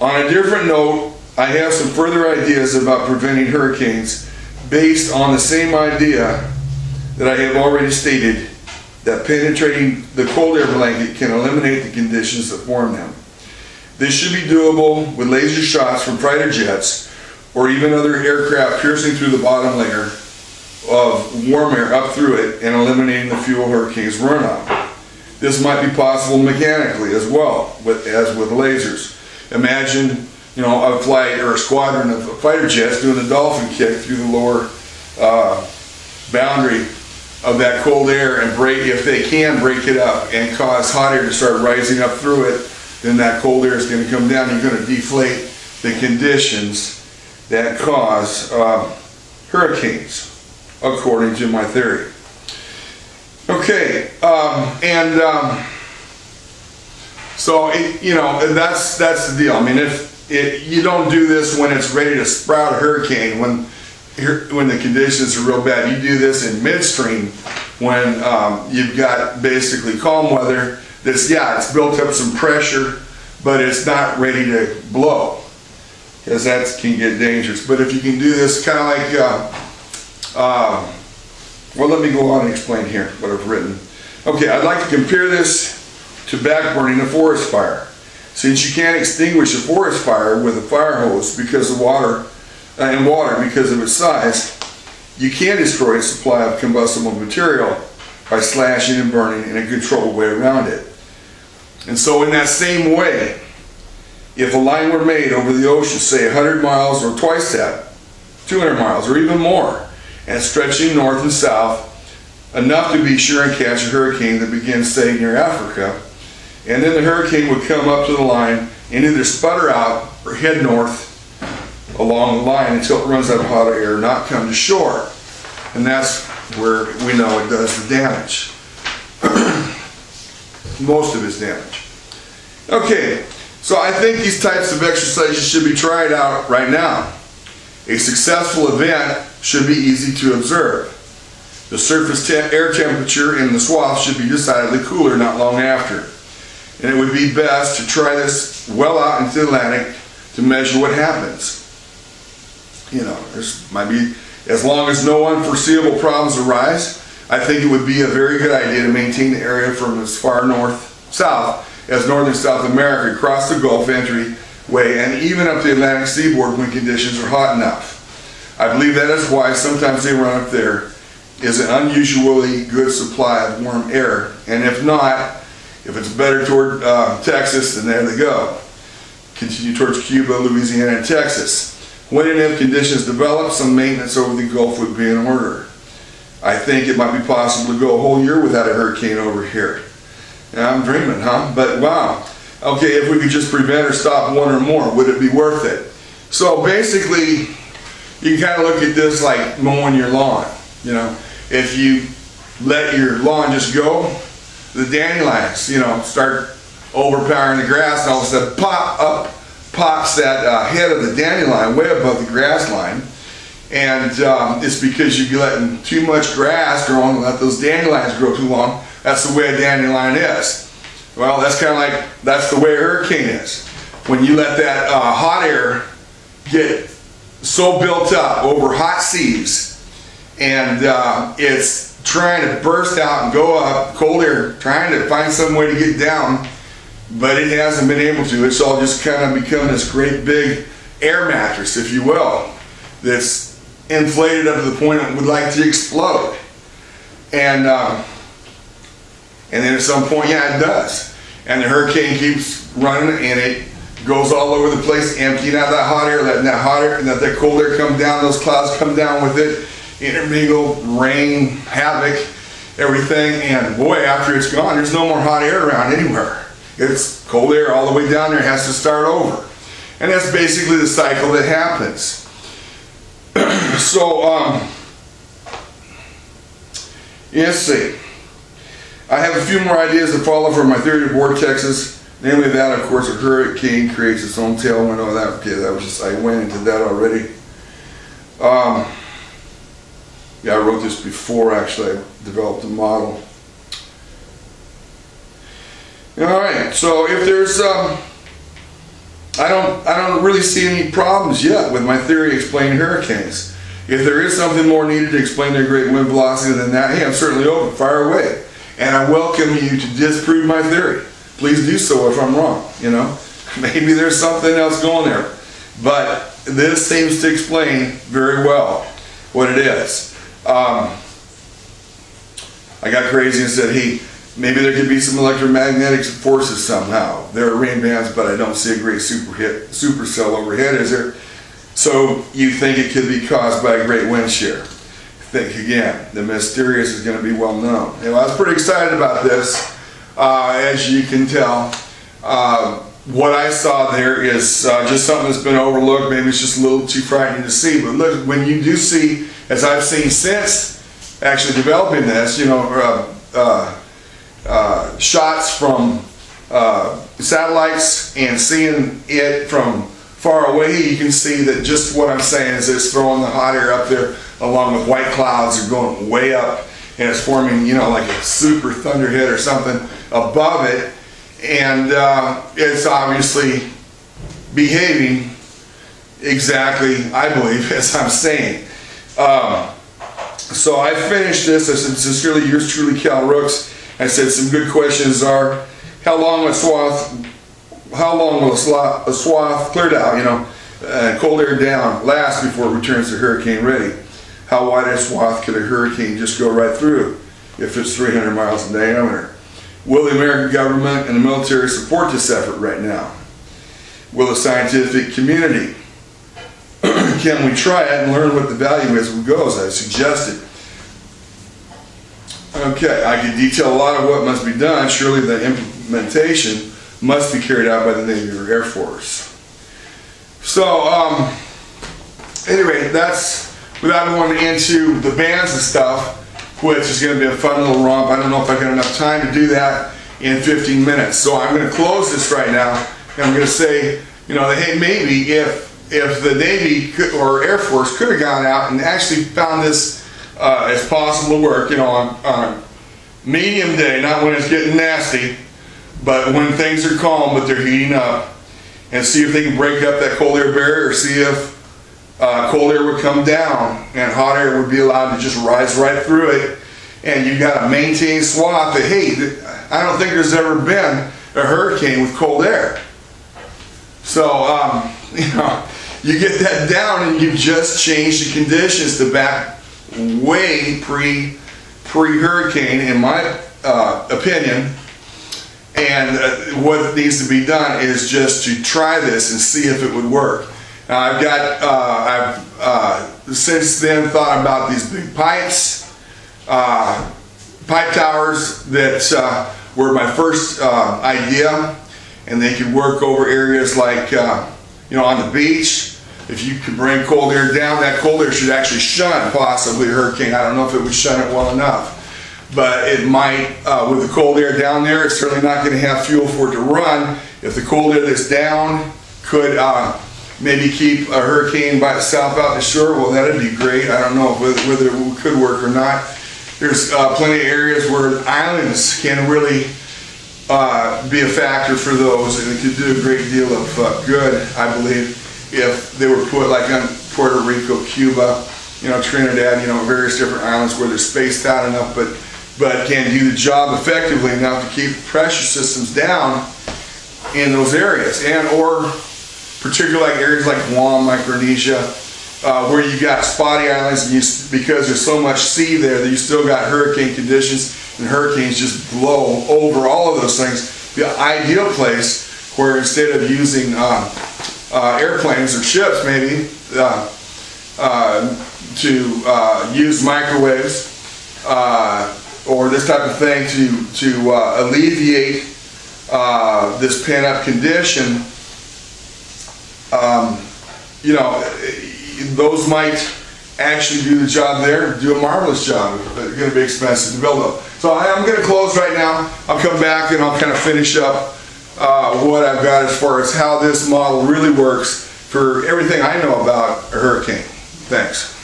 On a different note, I have some further ideas about preventing hurricanes based on the same idea that I have already stated, that penetrating the cold air blanket can eliminate the conditions that form them. This should be doable with laser shots from fighter jets or even other aircraft piercing through the bottom layer of warm air up through it and eliminating the fuel hurricanes run on. This might be possible mechanically as well, as with lasers. Imagine, a flight or a squadron of fighter jets doing a dolphin kick through the lower boundary of that cold air, and if they can break it up and cause hot air to start rising up through it, then that cold air is going to come down. You're going to deflate the conditions that cause hurricanes, according to my theory. Okay, so that's the deal. I mean, if you don't do this when it's ready to sprout a hurricane, when the conditions are real bad, you do this in midstream when you've got basically calm weather. It's built up some pressure, but it's not ready to blow, because that can get dangerous. But if you can do this kind of like, well, let me go on and explain here what I've written. Okay, I'd like to compare this to backburning a forest fire. Since you can't extinguish a forest fire with a fire hose because of water because of its size, you can destroy a supply of combustible material by slashing and burning in a controlled way around it. And so in that same way, if a line were made over the ocean, say 100 miles or twice that, 200 miles or even more, and stretching north and south, enough to be sure and catch a hurricane that begins, say, near Africa, and then the hurricane would come up to the line and either sputter out or head north along the line until it runs out of hot air, not come to shore. And that's where we know it does the damage. Most of its damage. Okay, so I think these types of exercises should be tried out right now. A successful event should be easy to observe. The surface air temperature in the swath should be decidedly cooler not long after. And it would be best to try this well out into the Atlantic to measure what happens. There's might be, as long as no unforeseeable problems arise, I think it would be a very good idea to maintain the area from as far south as northern South America, across the Gulf entryway, and even up the Atlantic seaboard when conditions are hot enough. I believe that is why sometimes they run up there is an unusually good supply of warm air, and if not, if it's better toward Texas, then there they go. Continue towards Cuba, Louisiana, and Texas. When and if conditions develop, some maintenance over the Gulf would be in order. I think it might be possible to go a whole year without a hurricane over here. Yeah, I'm dreaming, huh? But wow. Okay, if we could just prevent or stop one or more, would it be worth it? So basically, you can kind of look at this like mowing your lawn. If you let your lawn just go, the dandelions, start overpowering the grass, and all of a sudden pops that head of the dandelion way above the grass line. And it's because you're letting too much grass grow and let those dandelions grow too long. That's the way a dandelion is. Well, that's kind of like, that's the way a hurricane is. When you let that hot air get so built up over hot seas, and it's trying to burst out and go up, cold air trying to find some way to get down, but it hasn't been able to. It's all just kind of become this great big air mattress, if you will, that's inflated up to the point it would like to explode. And then at some point, yeah, it does. And the hurricane keeps running, and it goes all over the place, emptying out that hot air, letting that hot air and that cold air come down, those clouds come down with it, intermingle, rain, havoc, everything. And boy, after it's gone, there's no more hot air around anywhere. It's cold air all the way down there, it has to start over. And that's basically the cycle that happens. So, let's see. I have a few more ideas to follow from my theory of vortexes. Namely that, of course, a hurricane creates its own tailwind. Oh, that was just, I went into that already. Yeah, I wrote this before, actually. I developed a model. All right, so if there's I don't really see any problems yet with my theory explaining hurricanes. If there is something more needed to explain their great wind velocity than that, hey, I'm certainly open, fire away. And I welcome you to disprove my theory. Please do so if I'm wrong, you know. Maybe there's something else going there. But this seems to explain very well what it is. I got crazy and said, hey, maybe there could be some electromagnetic forces somehow. There are rain bands, but I don't see a great supercell overhead, is there? So you think it could be caused by a great wind shear. Think again, the mysterious is going to be well known. Anyway, I was pretty excited about this, as you can tell. What I saw there is just something that's been overlooked. Maybe it's just a little too frightening to see. But look, when you do see, as I've seen since actually developing this, you know, shots from satellites and seeing it from far away, you can see that just what I'm saying is it's throwing the hot air up there along with white clouds are going way up, and it's forming, you know, like a super thunderhead or something above it, and it's obviously behaving exactly, I believe, as I'm saying. So I finished this. I said, sincerely yours truly, Cal Rooks. I said some good questions are, how long will a swath cleared out, you know, cold air down, last before it returns to hurricane ready? How wide a swath could a hurricane just go right through if it's 300 miles in diameter? Will the American government and the military support this effort right now? Will the scientific community? Can we try it and learn what the value is as we go, as I suggested? Okay, I could detail a lot of what must be done. Surely the implementation must be carried out by the Navy or Air Force. So, anyway, that's without going into the bands and stuff, which is going to be a fun little romp. I don't know if I got enough time to do that in 15 minutes. So I'm going to close this right now, and I'm going to say, you know, hey, maybe if the Navy or Air Force could have gone out and actually found this as possible to work, you know, on a medium day, not when it's getting nasty, but when things are calm but they're heating up, and see if they can break up that cold air barrier, or see if cold air would come down and hot air would be allowed to just rise right through it, and you've got a maintained swath that, hey, I don't think there's ever been a hurricane with cold air. So, you know, you get that down and you've just changed the conditions to back way pre-hurricane, in my opinion. And what needs to be done is just to try this and see if it would work. Now I've since then thought about these big pipes, pipe towers that were my first idea, and they could work over areas like, you know, on the beach. If you could bring cold air down, that cold air should actually shun possibly a hurricane. I don't know if it would shun it well enough, but it might, with the cold air down there, it's certainly not going to have fuel for it to run. If the cold air that's down could maybe keep a hurricane by itself out to shore, well, that'd be great. I don't know whether it could work or not. There's plenty of areas where islands can really be a factor for those, and it could do a great deal of good, I believe, if they were put like on Puerto Rico, Cuba, you know, Trinidad, you know, various different islands where they're spaced out enough, but can do the job effectively enough to keep pressure systems down in those areas, and or particularly like areas like Guam, Micronesia, where you got spotty islands, and because there's so much sea there that you still got hurricane conditions, and hurricanes just blow over all of those things. The ideal place where instead of using airplanes or ships, maybe to use microwaves or this type of thing to alleviate this pent-up condition. You know, those might actually do the job there, do a marvelous job. It's going to be expensive to build up. So I'm going to close right now. I'll come back and I'll kind of finish up what I've got as far as how this model really works for everything I know about a hurricane. Thanks.